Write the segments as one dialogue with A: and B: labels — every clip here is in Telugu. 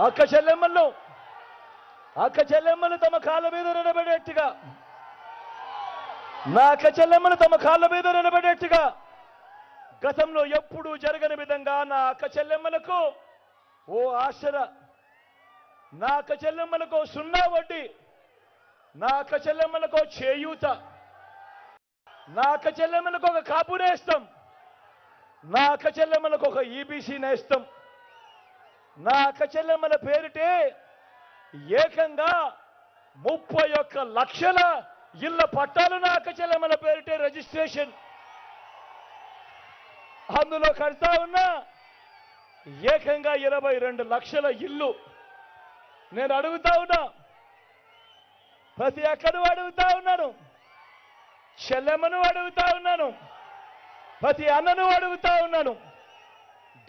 A: అక్క చెల్లెమ్మలు తమ కాళ్ళ మీద నిలబడేట్టుగా, నా అక్క చెల్లెమ్మలు తమ కాళ్ళ మీద నిలబడేట్టుగా గతంలో ఎప్పుడూ జరగని విధంగా నా అక్క చెల్లెమ్మలకు ఓ ఆసరా, నా అక్క చెల్లెమ్మలకు సున్నా వడ్డీ, నా అక్క చెల్లెమ్మలకు చేయూత, నా అక్క చెల్లెమ్మలకు ఒక కాపు నేస్తం, నా అక్క చెల్లెమ్మలకు ఒక ఈబీసీ నేస్తం, నా అక్క చెల్లెమ్మల పేరిటే ఏకంగా 31 లక్షల ఇళ్ల పట్టాలు నా అక్క చెల్లెమ్మల పేరిటే రిజిస్ట్రేషన్. అందులో కడతా ఉన్నా ఏకంగా 22 లక్షల ఇల్లు. నేను అడుగుతా ఉన్నా, ప్రతి అక్కను అడుగుతా ఉన్నాను, చెల్లెమ్మను అడుగుతా ఉన్నాను, ప్రతి అన్నను అడుగుతా ఉన్నాను,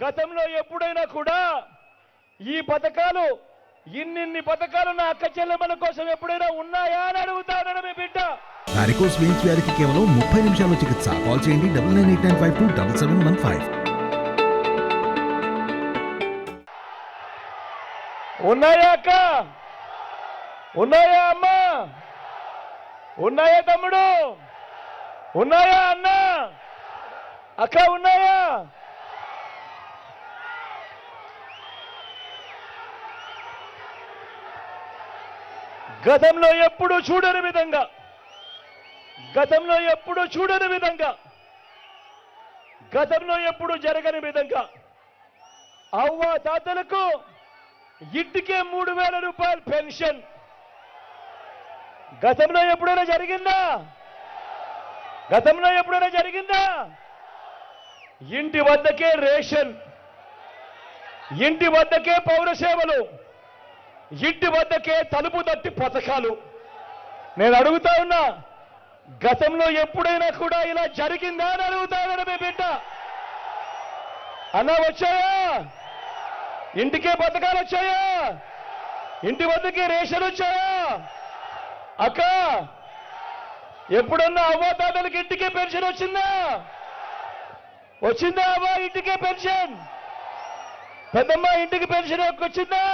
A: గతంలో ఎప్పుడైనా కూడా ఈ పథకాలు, ఇన్ని పథకాలు నా అక్క చెల్లెమ్మల కోసం ఎప్పుడైనా ఉన్నాయా అని అడుగుతా ఉన్నాను మీ బిడ్డ.
B: వారికోస్ వెయిన్స్ వ్యాధికి కేవలం 30 నిమిషాల్లో చికిత్స. కాల్ చేయండి 9989527715.
A: ఉన్నాయా అక్క? ఉన్నాయా అమ్మ? ఉన్నాయా తమ్ముడు? ఉన్నాయా అన్న? అక్క ఉన్నాయా? గతంలో ఎప్పుడు చూడని విధంగా, గతంలో ఎప్పుడు చూడని విధంగా, గతంలో ఎప్పుడు జరగని విధంగా అవ్వ తాతలకు ఇంటికే 3000 రూపాయలు పెన్షన్. గతంలో ఎప్పుడైనా జరిగిందా? గతంలో ఎప్పుడైనా జరిగిందా? ఇంటి వద్దకే రేషన్, ఇంటి వద్దకే పౌర సేవలు, ఇంటి వద్దకే తలుపు తట్టి పథకాలు. నేను అడుగుతా ఉన్నా, గతంలో ఎప్పుడైనా కూడా ఇలా జరిగిందా అని అడుగుతా ఉన్నా మీ బిడ్డ. అన్నా వచ్చాయా? ఇంటికే పథకాలు వచ్చాయా? ఇంటి వద్దకే రేషన్ వచ్చాయా? అక్క ఎప్పుడన్నా అవ్వాతాతలకి ఇంటికే పెన్షన్ వచ్చిందా? వచ్చిందా అవ్వ ఇంటికే పెన్షన్? పెద్దమ్మ ఇంటికి పెన్షన్ వచ్చిందా?